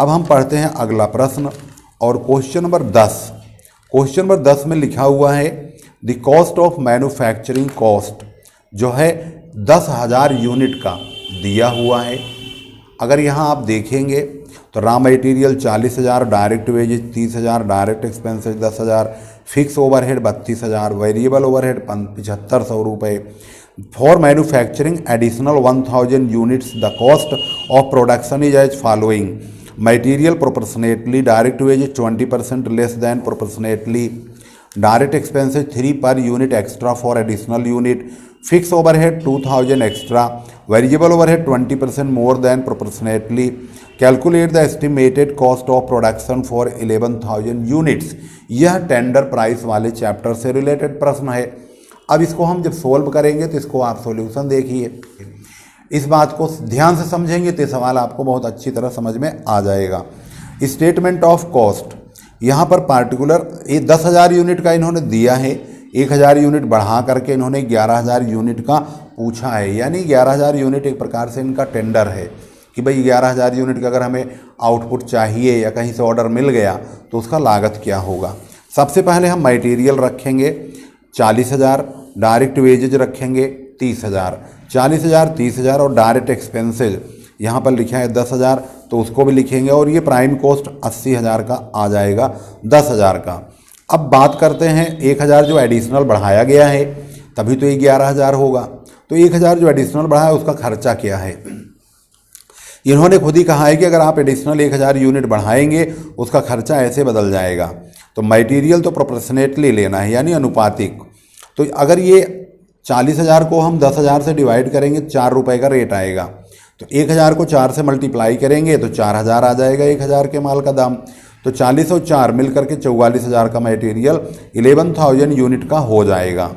अब हम पढ़ते हैं अगला प्रश्न और क्वेश्चन नंबर 10। क्वेश्चन नंबर 10 में लिखा हुआ है the cost of manufacturing cost जो है 10,000 यूनिट का दिया हुआ है। अगर यहाँ आप देखेंगे तो raw material 40,000, direct wages 30,000, direct expenses 10,000, fix overhead 32,000, variable overhead 7,500 रुपये। For manufacturing additional 1,000 units the cost of production is as following: material proportionately, direct wages 20% less than proportionately, direct expenses 3 per unit extra for additional unit, fix overhead 2,000 extra, variable overhead 20% more than proportionately. Calculate the estimated cost of production for 11,000 units. यह tender price वाले chapter से related प्रश्न है। अब इसको हम जब solve करेंगे तो इसको आप सॉल्यूशन देखिए, इस बात को ध्यान से समझेंगे तो सवाल आपको बहुत अच्छी तरह समझ में आ जाएगा। स्टेटमेंट ऑफ कॉस्ट, यहाँ पर पार्टिकुलर ये 10,000 यूनिट का इन्होंने दिया है, 1,000 यूनिट बढ़ा करके इन्होंने 11,000 यूनिट का पूछा है, यानी 11,000 यूनिट एक प्रकार से इनका टेंडर है कि भाई 11,000 यूनिट का अगर हमें आउटपुट चाहिए या कहीं से ऑर्डर मिल गया तो उसका लागत क्या होगा। सबसे पहले हम मटेरियल रखेंगे 40,000, डायरेक्ट वेजेज रखेंगे 30,000, 40,000 30,000 और डायरेक्ट एक्सपेंसेज यहाँ पर लिखा है 10,000 तो उसको भी लिखेंगे और ये प्राइम कॉस्ट 80,000 का आ जाएगा 10,000 का। अब बात करते हैं 1,000 जो एडिशनल बढ़ाया गया है तभी तो ये 11,000 होगा, तो 1,000 जो एडिशनल बढ़ा है उसका खर्चा क्या है। इन्होंने खुद ही कहा है कि अगर आप एडिशनल 1,000 यूनिट बढ़ाएंगे उसका खर्चा ऐसे बदल जाएगा। तो मटेरियल तो प्रोपोर्शनेटली लेना है यानी अनुपातिक, तो अगर ये 40,000 को हम 10,000 से डिवाइड करेंगे 4 रुपये का रेट आएगा, तो 1,000 को 4 से मल्टीप्लाई करेंगे तो 4,000 आ जाएगा 1,000 के माल का दाम। तो 40 और 4 मिल करके 44,000 का मटेरियल 11,000 यूनिट का हो जाएगा।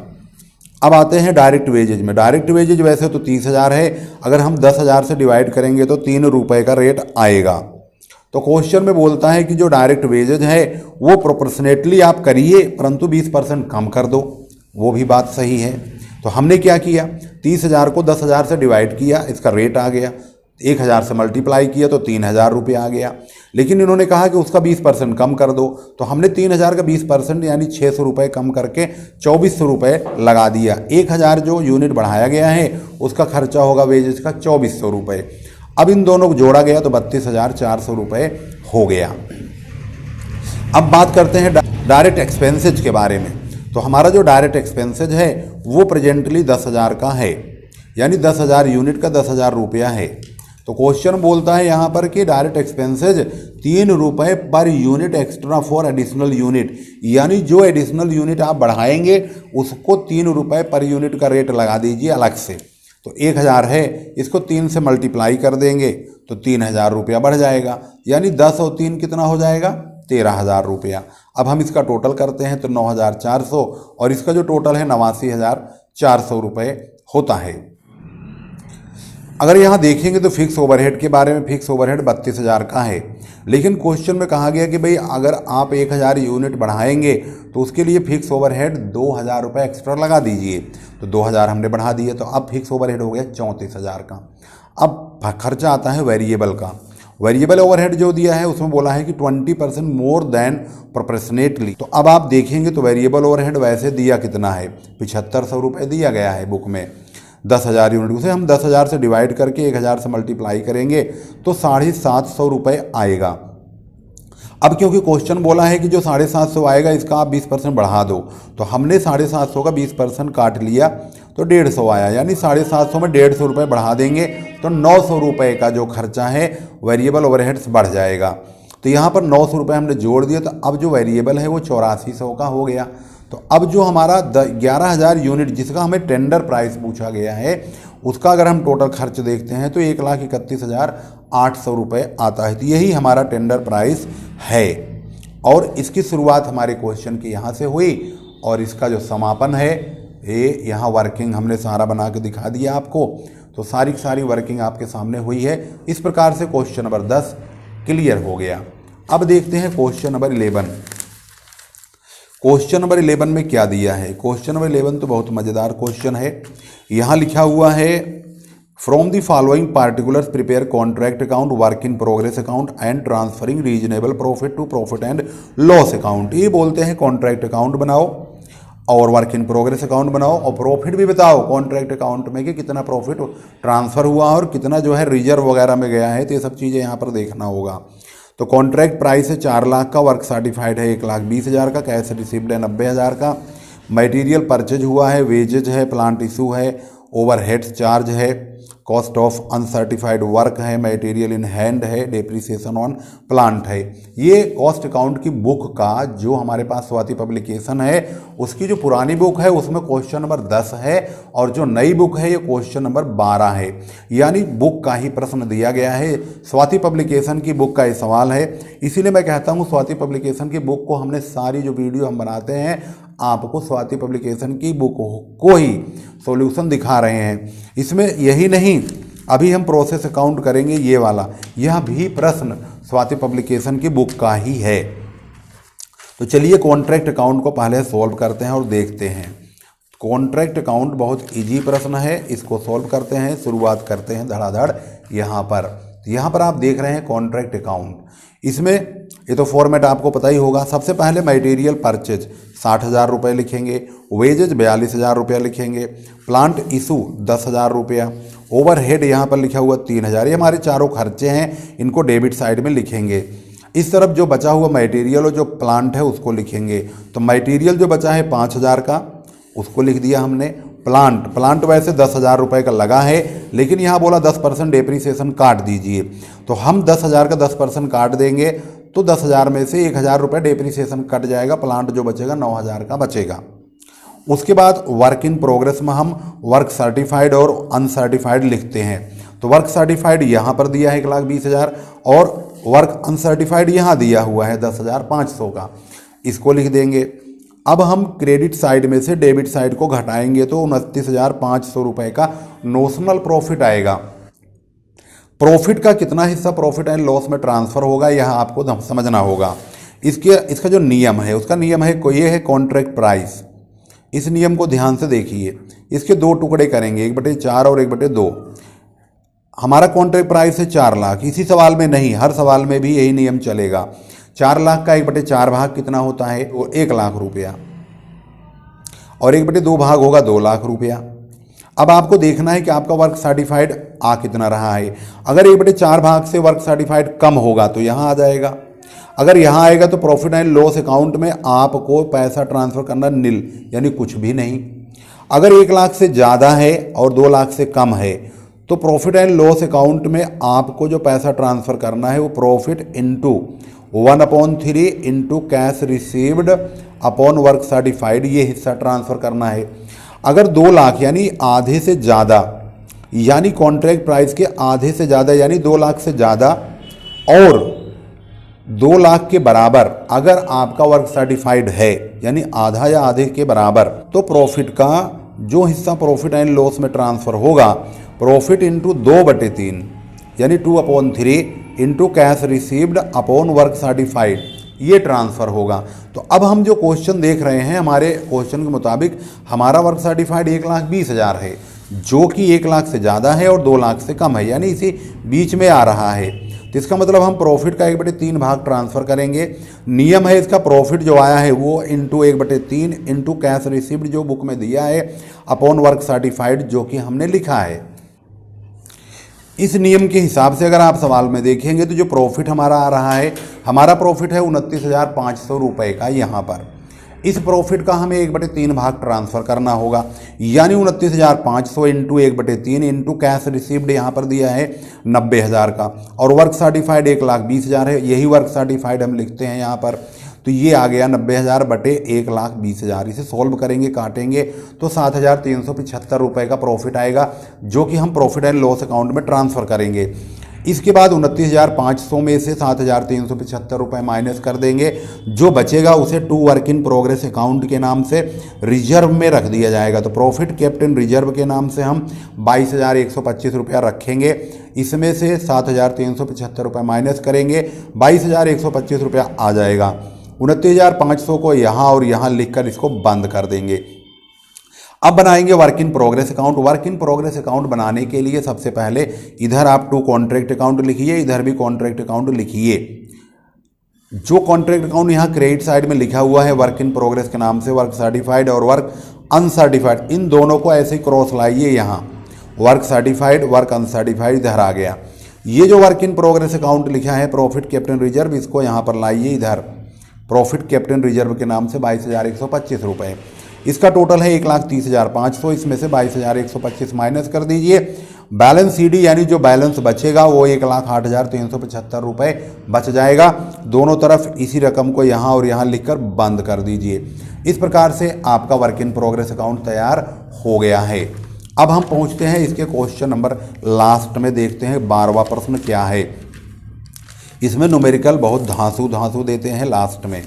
अब आते हैं डायरेक्ट वेजेज में। डायरेक्ट वेजेज वैसे तो 30,000 है, अगर हम 10,000 से डिवाइड करेंगे तो 3 रुपये का रेट आएगा। तो क्वेश्चन में बोलता है कि जो डायरेक्ट वेजेज है वो प्रोपोर्शनेटली आप करिए परंतु 20% कम कर दो, वो भी बात सही है। तो हमने क्या किया, 30,000 को 10,000 से डिवाइड किया, इसका रेट आ गया, 1,000 से मल्टीप्लाई किया तो 3,000 रुपये आ गया। लेकिन इन्होंने कहा कि उसका 20% कम कर दो, तो हमने 3,000 का 20% यानी 600 रुपये कम करके 2,400 रुपये लगा दिया। 1,000 जो यूनिट बढ़ाया गया है उसका खर्चा होगा वेजेज का 2,400 रुपये। अब इन दोनों को जोड़ा गया तो 32,400 रुपये हो गया। अब बात करते हैं डायरेक्ट एक्सपेंसेज के बारे में। तो हमारा जो डायरेक्ट एक्सपेंसेज है वो प्रेजेंटली 10,000 का है, यानी 10,000 यूनिट का 10,000 रुपया है। तो क्वेश्चन बोलता है यहाँ पर कि डायरेक्ट एक्सपेंसेज 3 रुपये पर unit extra for additional unit, यानी जो एडिशनल यूनिट आप बढ़ाएंगे उसको 3 रुपये पर यूनिट का रेट लगा दीजिए अलग से। तो 1,000 है, इसको 3 से मल्टीप्लाई कर देंगे तो 3,000 रुपया बढ़ जाएगा, यानी 10 और 3 कितना हो जाएगा 13,000 रुपया। अब हम इसका टोटल करते हैं तो 9,400 और इसका जो टोटल है 89,400 रुपये होता है। अगर यहाँ देखेंगे तो फिक्स ओवरहेड के बारे में, फिक्स ओवरहेड 32,000 का है, लेकिन क्वेश्चन में कहा गया कि भाई अगर आप 1,000 यूनिट बढ़ाएंगे तो उसके लिए फिक्स ओवरहेड 2,000 रुपये एक्स्ट्रा लगा दीजिए। तो 2,000 हमने बढ़ा दिए तो अब फिक्स ओवरहेड हो गया 34,000 का। अब खर्चा आता है वेरिएबल का। वेरिएबल ओवरहेड जो दिया है उसमें बोला है कि 20% मोर देन प्रोपोर्शनेटली। तो अब आप देखेंगे तो वेरिएबल ओवरहेड वैसे दिया कितना है 7,500 रुपये दिया गया है बुक में। 10,000 यूनिट उसे हम 10,000 से डिवाइड करके 1,000 से मल्टीप्लाई करेंगे तो 750 रुपये आएगा। अब क्योंकि क्वेश्चन बोला है कि जो 750 आएगा इसका आप 20% बढ़ा दो, तो हमने 750 का 20% काट लिया तो 150 आया, यानी 750 में 150 रुपये बढ़ा देंगे तो 900 रुपये का जो खर्चा है वेरिएबल ओवरहेड्स बढ़ जाएगा। तो यहाँ पर 900 रुपये हमने जोड़ दिया, तो अब जो वेरिएबल है वो 8400 का हो गया। तो अब जो हमारा 11,000 यूनिट जिसका हमें टेंडर प्राइस पूछा गया है उसका अगर हम टोटल खर्च देखते हैं तो 1,31,800 रुपये आता है। तो यही हमारा टेंडर प्राइस है और इसकी शुरुआत हमारे क्वेश्चन की यहाँ से हुई और इसका जो समापन है ये यहाँ वर्किंग हमने सारा बना के दिखा दिया आपको। तो सारी की सारी वर्किंग आपके सामने हुई है। इस प्रकार से क्वेश्चन नंबर 10 क्लियर हो गया। अब देखते हैं क्वेश्चन नंबर 11। क्वेश्चन नंबर 11 में क्या दिया है। क्वेश्चन नंबर 11 तो बहुत मज़ेदार क्वेश्चन है। यहाँ लिखा हुआ है from the following particulars prepare contract account, work in progress account and transferring reasonable profit to profit and loss account. ये बोलते हैं कॉन्ट्रैक्ट अकाउंट बनाओ और वर्क इन प्रोग्रेस अकाउंट बनाओ और प्रॉफिट भी बताओ कॉन्ट्रैक्ट अकाउंट में कि कितना प्रॉफिट ट्रांसफ़र हुआ और कितना जो है रिजर्व वगैरह में गया है, तो ये सब चीज़ें यहाँ पर देखना होगा। तो कॉन्ट्रैक्ट प्राइस है 4 लाख का, वर्क सर्टिफाइड है 1,20,000 का, कैश रिसीव्ड है 90,000 का, मटेरियल परचेज हुआ है, वेजेज है, प्लांट इशू है, ओवरहेड्स चार्ज है, कॉस्ट ऑफ अनसर्टिफाइड वर्क है, मटेरियल इन हैंड है, डेप्रिसिएशन ऑन प्लांट है। ये कॉस्ट अकाउंट की बुक का जो हमारे पास स्वाति पब्लिकेशन है उसकी जो पुरानी बुक है उसमें क्वेश्चन नंबर 10 है और जो नई बुक है ये क्वेश्चन नंबर 12 है, यानी बुक का ही प्रश्न दिया गया है। स्वाति पब्लिकेशन की बुक का ये सवाल है, इसीलिए मैं कहता हूँ स्वाति पब्लिकेशन की बुक को हमने सारी जो वीडियो हम बनाते हैं आपको स्वाति पब्लिकेशन की बुक को ही सॉल्यूशन दिखा रहे हैं। इसमें यही नहीं, अभी हम प्रोसेस अकाउंट करेंगे ये वाला, यह भी प्रश्न स्वाति पब्लिकेशन की बुक का ही है। तो चलिए कॉन्ट्रैक्ट अकाउंट को पहले सॉल्व करते हैं और देखते हैं। कॉन्ट्रैक्ट अकाउंट बहुत इजी प्रश्न है, इसको सॉल्व करते हैं। शुरुआत करते हैं धड़ाधड़ यहाँ पर आप देख रहे हैं कॉन्ट्रैक्ट अकाउंट। इसमें ये तो फॉर्मेट आपको पता ही होगा। सबसे पहले मटेरियल परचेज 60,000 रुपये लिखेंगे, वेजेज 42,000 रुपया लिखेंगे, प्लांट इशू 10,000 रुपया, ओवरहेड यहाँ पर लिखा हुआ 3,000। ये हमारे चारों खर्चे हैं, इनको डेबिट साइड में लिखेंगे। इस तरफ जो बचा हुआ मटेरियल और जो प्लांट है उसको लिखेंगे। तो मटेरियल जो बचा है 5,000 का उसको लिख दिया हमने। प्लांट वैसे 10,000 रुपये का लगा है, लेकिन यहाँ बोला 10% डेप्रीसिएशन काट दीजिए, तो हम 10,000 का 10% काट देंगे, तो 10,000 में से 1,000 रुपये डेप्रीसिएशन कट जाएगा, प्लांट जो बचेगा 9,000 का बचेगा। उसके बाद वर्क इन प्रोग्रेस में हम वर्क सर्टिफाइड और अनसर्टिफाइड लिखते हैं। तो वर्क सर्टिफाइड यहाँ पर दिया है 1,20,000 और वर्क अनसर्टिफाइड यहाँ दिया हुआ है 10,500 का, इसको लिख देंगे। अब हम क्रेडिट साइड में से डेबिट साइड को घटाएंगे तो 29,500 रुपये का नोशनल प्रॉफिट आएगा। प्रॉफिट का कितना हिस्सा प्रॉफिट एंड लॉस में ट्रांसफ़र होगा यह आपको समझना होगा। इसका जो नियम है उसका नियम है ये है कॉन्ट्रैक्ट प्राइस। इस नियम को ध्यान से देखिए। इसके 2 टुकड़े करेंगे, 1/4 और 1/2। हमारा कॉन्ट्रैक्ट प्राइस है 4 लाख। इसी सवाल में नहीं, हर सवाल में भी यही नियम चलेगा। 4 लाख का 1/4 भाग कितना होता है, वो 1 लाख रुपया, और 1/2 भाग होगा 2 लाख रुपया। अब आपको देखना है कि आपका वर्क सर्टिफाइड आ कितना रहा है। अगर 1/4 भाग से वर्क सर्टिफाइड कम होगा तो यहाँ आ जाएगा, अगर यहाँ आएगा तो प्रॉफिट एंड लॉस अकाउंट में आपको पैसा ट्रांसफ़र करना नील, यानी कुछ भी नहीं। अगर 1 लाख से ज़्यादा है और 2 लाख से कम है तो प्रॉफिट एंड लॉस अकाउंट में आपको जो पैसा ट्रांसफ़र करना है वो profit into 1/3 into cash received upon work certified, ये हिस्सा ट्रांसफ़र करना है। अगर 2 लाख यानी आधे से ज़्यादा, यानी कॉन्ट्रैक्ट प्राइस के आधे से ज़्यादा यानी 2 लाख से ज़्यादा और 2 लाख के बराबर अगर आपका वर्क सर्टिफाइड है, यानी आधा या आधे के बराबर, तो प्रॉफिट का जो हिस्सा प्रॉफिट एंड लॉस में ट्रांसफ़र होगा प्रॉफिट इंटू 2/3 यानी 2/3 into cash received upon work certified, ये ट्रांसफ़र होगा। तो अब हम जो क्वेश्चन देख रहे हैं, हमारे क्वेश्चन के मुताबिक हमारा वर्क सर्टिफाइड 1,20,000 है, जो कि 1 लाख से ज़्यादा है और 2 लाख से कम है, यानी इसी बीच में आ रहा है। तो इसका मतलब हम प्रॉफिट का 1/3 भाग ट्रांसफ़र करेंगे। नियम है इसका, प्रॉफिट जो आया है वो इंटू 1/3 इंटू कैश रिसीव्ड जो बुक में दिया है अपॉन वर्क सर्टिफाइड जो कि हमने लिखा है। इस नियम के हिसाब से अगर आप सवाल में देखेंगे तो जो प्रॉफिट हमारा आ रहा है, हमारा प्रॉफिट है 29,500 रुपये का। यहाँ पर इस प्रॉफिट का हमें 1/3 भाग ट्रांसफ़र करना होगा, यानी 29,500 इंटू 1/3 इंटू कैश रिसीव्ड यहाँ पर दिया है 90,000 का, और वर्क सर्टिफाइड 1,20,000 है, यही वर्क सर्टिफाइड हम लिखते हैं यहाँ पर। तो ये आ गया 90,000 बटे 1,20,000। इसे सॉल्व करेंगे, काटेंगे तो 7,375 रुपये का प्रॉफिट आएगा, जो कि हम प्रॉफिट एंड लॉस अकाउंट में ट्रांसफ़र करेंगे। इसके बाद 29,500 में से 7,375 रुपये माइनस कर देंगे, जो बचेगा उसे to work in progress account के नाम से रिजर्व में रख दिया जाएगा। तो प्रॉफिट केप्ट इन रिजर्व के नाम से हम 22,125 रुपया रखेंगे। इसमें से 7,375 रुपये माइनस करेंगे, 22,125 रुपया आ जाएगा। 29,500 को यहाँ और यहाँ लिखकर इसको बंद कर देंगे। अब बनाएंगे work in progress account. Work in progress account बनाने के लिए सबसे पहले इधर आप टू कॉन्ट्रैक्ट अकाउंट लिखिए, इधर भी कॉन्ट्रैक्ट अकाउंट लिखिए। जो कॉन्ट्रैक्ट अकाउंट यहाँ क्रेडिट साइड में लिखा हुआ है वर्क इन प्रोग्रेस के नाम से, वर्क सर्टिफाइड और वर्क अनसर्टिफाइड, इन दोनों को ऐसे ही क्रॉस लाइए। यहाँ वर्क सर्टिफाइड, वर्क अनसर्टिफाइड इधर आ गया। ये जो वर्क इन प्रोग्रेस अकाउंट लिखा है प्रॉफिट कैपिटल रिजर्व, इसको यहाँ पर लाइए इधर, प्रॉफिट कैपिटल रिजर्व के नाम से 22,125 रुपये। इसका टोटल है 1,30,500। इसमें से 22,125 माइनस कर दीजिए। बैलेंस सीडी यानी जो बैलेंस बचेगा वो 1,08,375 रुपये बच जाएगा। दोनों तरफ इसी रकम को यहाँ और यहाँ लिखकर बंद कर दीजिए। इस प्रकार से आपका वर्क इन प्रोग्रेस अकाउंट तैयार हो गया है। अब हम पहुँचते हैं इसके क्वेश्चन नंबर लास्ट में, देखते हैं 12वां प्रश्न क्या है। इसमें न्यूमेरिकल बहुत धांसू देते हैं लास्ट में।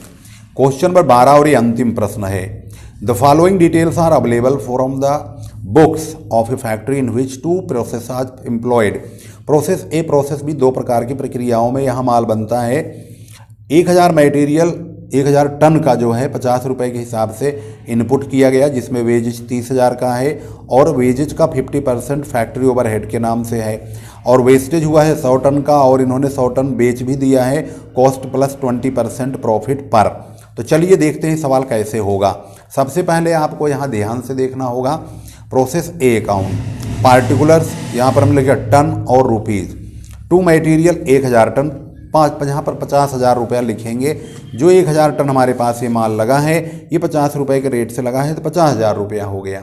क्वेश्चन नंबर 12 और ये अंतिम प्रश्न है। The following details are available from the books of a factory in which two process are employed. Process A, process B, दो प्रकार की प्रक्रियाओं में यहाँ माल बनता है। 1000 मटेरियल 1000 टन का जो है 50 रुपये के हिसाब से इनपुट किया गया, जिसमें वेजेज 30,000 का है और वेजेज का 50% फैक्ट्री ओवरहेड के नाम से है, और वेस्टेज हुआ है 100 टन का और इन्होंने 100 टन बेच भी दिया है, कॉस्ट प्लस 20% प्रॉफिट पर। तो चलिए देखते हैं सवाल कैसे होगा। सबसे पहले आपको यहाँ ध्यान से देखना होगा प्रोसेस ए अकाउंट, पार्टिकुलर्स यहाँ पर हम लिखे टन और रुपीज़। टू मटेरियल 1000 टन, यहाँ पर 50,000 रुपया लिखेंगे। जो 1000 टन हमारे पास ये माल लगा है ये 50 रुपये के रेट से लगा है तो 50,000 रुपया हो गया।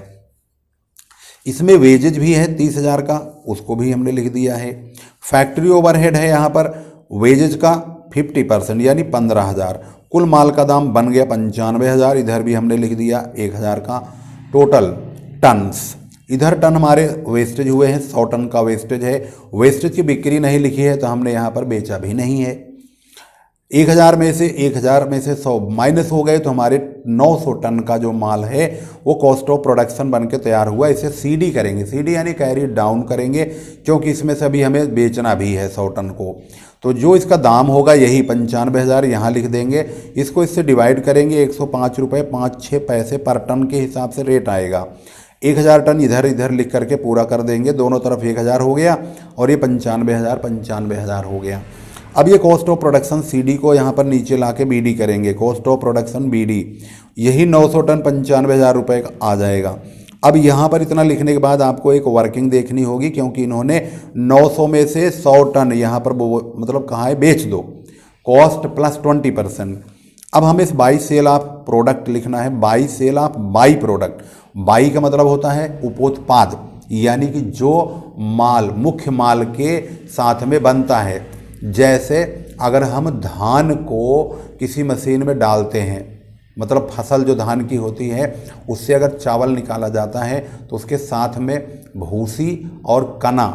इसमें वेजेज भी है 30,000 का, उसको भी हमने लिख दिया है। फैक्ट्री ओवरहेड है यहाँ पर वेजेज का 50% यानी 15,000। कुल माल का दाम बन गया 95,000, इधर भी हमने लिख दिया 1000 का। टोटल टन्स, इधर टन हमारे वेस्टेज हुए हैं, 100 टन का वेस्टेज है। वेस्टेज की बिक्री नहीं लिखी है तो हमने यहाँ पर बेचा भी नहीं है। 1000 में से 100 माइनस हो गए तो हमारे 900 टन का जो माल है वो कॉस्ट ऑफ प्रोडक्शन बन के तैयार हुआ। इसे सीडी करेंगे, सीडी यानी कैरी डाउन करेंगे, क्योंकि इसमें से अभी हमें बेचना भी है 100 टन को। तो जो इसका दाम होगा यही 95,000 यहाँ लिख देंगे। इसको इससे डिवाइड करेंगे 105 रुपये 5-6 पैसे पर टन के हिसाब से रेट आएगा। 1000 टन इधर लिख करके पूरा कर देंगे, दोनों तरफ 1000 हो गया और ये 95,000 हो गया। अब ये कॉस्ट ऑफ प्रोडक्शन सीडी को यहाँ पर नीचे ला के बीडी करेंगे, कॉस्ट ऑफ प्रोडक्शन बीडी, यही 900 टन 95,000 रुपये का आ जाएगा। अब यहाँ पर इतना लिखने के बाद आपको एक वर्किंग देखनी होगी, क्योंकि इन्होंने 900 में से 100 टन यहाँ पर मतलब कहाँ है बेच दो, कॉस्ट प्लस 20%। अब हमें इस बाई सेल ऑफ प्रोडक्ट लिखना है, by sale of by product. By का मतलब होता है उपोत्पाद, यानी कि जो माल मुख्य माल के साथ में बनता है। जैसे अगर हम धान को किसी मशीन में डालते हैं, मतलब फसल जो धान की होती है उससे अगर चावल निकाला जाता है तो उसके साथ में भूसी और कना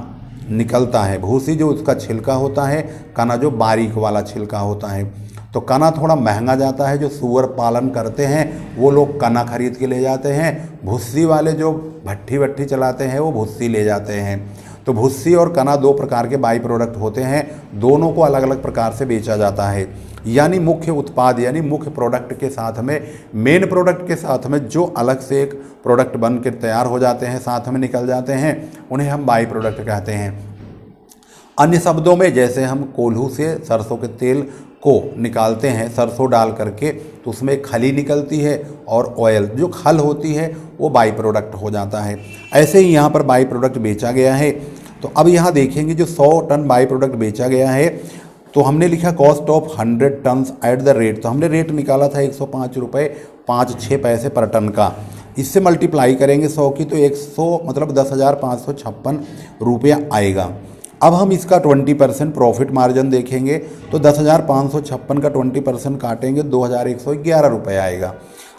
निकलता है। भूसी जो उसका छिलका होता है, कना जो बारीक वाला छिलका होता है। तो कना थोड़ा महंगा जाता है, जो सूअर पालन करते हैं वो लोग कना खरीद के ले जाते हैं। भुस्सी वाले जो भट्ठी चलाते हैं वो भुस्सी ले जाते हैं। तो भुस्सी और कना दो प्रकार के बाई प्रोडक्ट होते हैं, दोनों को अलग अलग प्रकार से बेचा जाता है। यानी मुख्य उत्पाद यानी मुख्य प्रोडक्ट के साथ में, मेन प्रोडक्ट के साथ में जो अलग से एक प्रोडक्ट बन के तैयार हो जाते हैं, साथ में निकल जाते हैं, उन्हें हम बाई प्रोडक्ट कहते हैं। अन्य शब्दों में जैसे हम कोल्हू से सरसों के तेल को निकालते हैं सरसों डाल करके, तो उसमें खली निकलती है और ऑयल जो खल होती है वो बाई प्रोडक्ट हो जाता है। ऐसे ही यहाँ पर बाई प्रोडक्ट बेचा गया है। तो अब यहाँ देखेंगे जो 100 टन बाई प्रोडक्ट बेचा गया है, तो हमने लिखा cost of 100 tons at the rate. तो हमने रेट निकाला था 105 रुपये 5-6 पैसे पर टन का। इससे मल्टीप्लाई करेंगे 100 की तो 100 मतलब 10,556 रुपया आएगा। अब हम इसका 20% प्रॉफिट मार्जिन देखेंगे तो 10,556 का 20% काटेंगे 2,111 रुपये आएगा।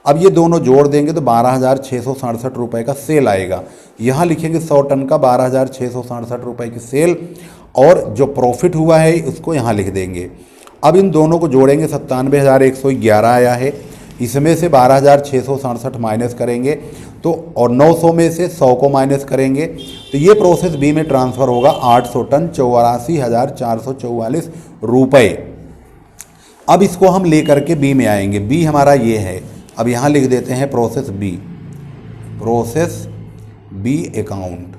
अब ये दोनों जोड़ देंगे तो 12,667 रुपये का सेल आएगा। यहाँ लिखेंगे 100 टन का 12,667 रुपये की सेल, और जो प्रॉफिट हुआ है उसको यहाँ लिख देंगे। अब इन दोनों को जोड़ेंगे 97,111 आया है, इसमें से 12,667 माइनस करेंगे तो, और 900 में से 100 को माइनस करेंगे तो ये प्रोसेस बी में ट्रांसफ़र होगा 800 टन 84,444 रुपये। अब इसको हम ले करके बी में आएंगे, बी हमारा ये है। अब यहाँ लिख देते हैं process B, process B account.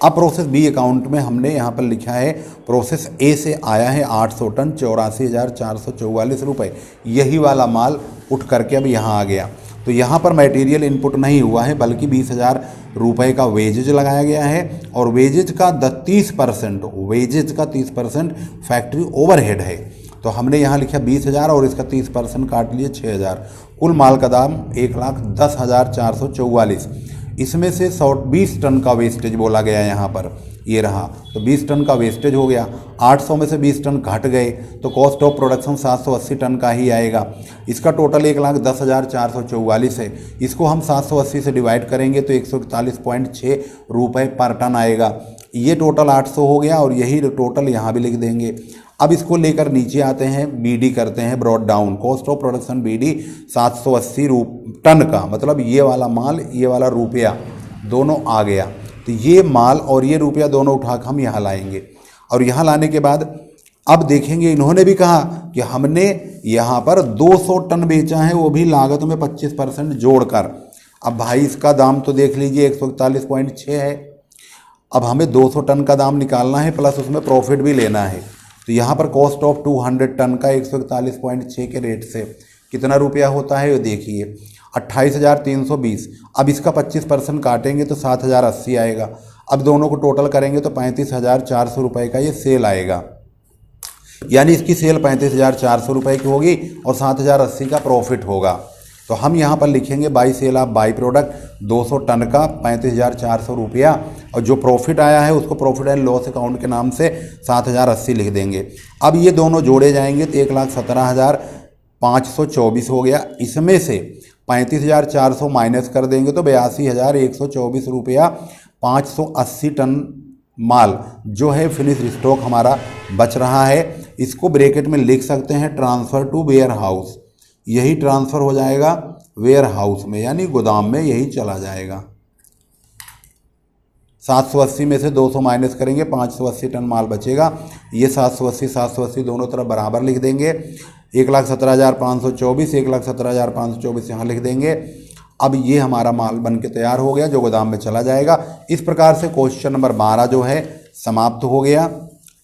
अब प्रोसेस बी अकाउंट में हमने यहाँ पर लिखा है प्रोसेस ए से आया है 800 टन 84,444 रुपये। यही वाला माल उठ करके अब यहाँ आ गया। तो यहाँ पर मटेरियल इनपुट नहीं हुआ है बल्कि 20,000 रुपये का वेजेज लगाया गया है और वेजेज का 30% फैक्ट्री ओवरहेड है। तो हमने यहाँ लिखा 20,000 और इसका 30% काट लिए 6,000। कुल माल का दाम 1,10,444। इसमें से 120 टन का वेस्टेज बोला गया यहाँ पर, ये रहा। तो 20 टन का वेस्टेज हो गया, 800 में से 20 टन घट गए तो कॉस्ट ऑफ प्रोडक्शन 780 टन का ही आएगा। इसका टोटल 1,10,444 है। इसको हम 780 से डिवाइड करेंगे तो 141.6 रुपये पर टन आएगा। ये टोटल 800 हो गया और यही टोटल यहाँ भी लिख देंगे। अब इसको लेकर नीचे आते हैं, बीडी करते हैं brought down. Cost of production BD 780 ton का, मतलब ये वाला माल ये वाला रुपया दोनों आ गया। तो ये माल और ये रुपया दोनों उठाकर हम यहाँ लाएंगे और यहाँ लाने के बाद अब देखेंगे इन्होंने भी कहा कि हमने यहाँ पर 200 टन बेचा है, वो भी लागत में 25% जोड़कर। अब भाई इसका दाम तो देख लीजिए 141.6 है। अब हमें 200 टन का दाम निकालना है प्लस उसमें प्रॉफिट भी लेना है। तो यहाँ पर कॉस्ट ऑफ 200 टन का 141.6 के रेट से कितना रुपया होता है ये देखिए 28,320। अब इसका 25% काटेंगे तो 7,080 आएगा। अब दोनों को टोटल करेंगे तो 35,400 रुपये का ये सेल आएगा। यानी इसकी सेल 35,400 रुपये की होगी और 7,080 का प्रॉफिट होगा। तो हम यहाँ पर लिखेंगे by sale of by product 200 ton का 35,400 रुपया और जो प्रॉफिट आया है उसको प्रॉफिट एंड लॉस अकाउंट के नाम से 7,080 लिख देंगे। अब ये दोनों जोड़े जाएंगे तो 1,17,524 हो गया। इसमें से 35,400 माइनस कर देंगे तो 82,124 रुपया 580 टन माल जो है फिनिश स्टॉक हमारा बच रहा है। इसको ब्रैकेट में लिख सकते हैं ट्रांसफ़र टू वेयर हाउस। यही ट्रांसफ़र हो जाएगा वेयर हाउस में, यानी गोदाम में यही चला जाएगा। 780 में से 200 माइनस करेंगे 580 टन माल बचेगा। ये 780 दोनों तरफ बराबर लिख देंगे। 1,17,524 1,17,524 यहाँ लिख देंगे। अब ये हमारा माल बन के तैयार हो गया जो गोदाम में चला जाएगा। इस प्रकार से क्वेश्चन नंबर 12 जो है समाप्त हो गया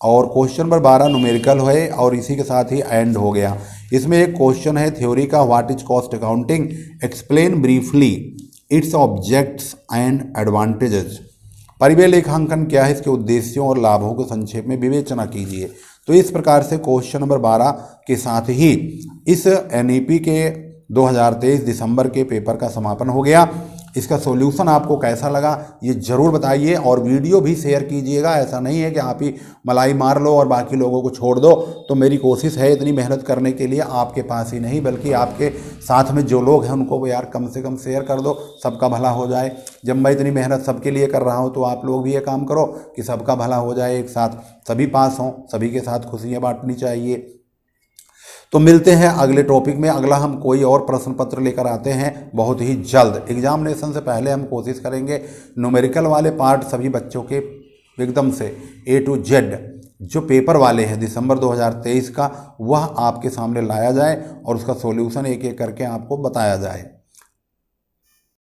और क्वेश्चन नंबर 12 न्यूमेरिकल है और इसी के साथ ही एंड हो गया। इसमें एक क्वेश्चन है थ्योरी का, what is cost accounting, explain briefly its objects and advantages. परिव्यय लेखांकन क्या है, इसके उद्देश्यों और लाभों को संक्षेप में विवेचना कीजिए। तो इस प्रकार से क्वेश्चन नंबर 12 के साथ ही इस NEP के 2023 दिसंबर के पेपर का समापन हो गया। इसका सॉल्यूशन आपको कैसा लगा ये ज़रूर बताइए और वीडियो भी शेयर कीजिएगा। ऐसा नहीं है कि आप ही मलाई मार लो और बाकी लोगों को छोड़ दो। तो मेरी कोशिश है इतनी मेहनत करने के लिए आपके पास ही नहीं बल्कि आपके साथ में जो लोग हैं उनको वो यार कम से कम शेयर कर दो, सबका भला हो जाए। जब मैं इतनी मेहनत सबके लिए कर रहा हूँ तो आप लोग भी ये काम करो कि सबका भला हो जाए, एक साथ सभी पास हों, सभी के साथ खुशियाँ बांटनी चाहिए। तो मिलते हैं अगले टॉपिक में। अगला हम कोई और प्रश्न पत्र लेकर आते हैं बहुत ही जल्द। एग्जामिनेशन से पहले हम कोशिश करेंगे न्यूमेरिकल वाले पार्ट सभी बच्चों के एकदम से A to Z जो पेपर वाले हैं दिसंबर 2023 का वह आपके सामने लाया जाए और उसका सॉल्यूशन एक एक करके आपको बताया जाए।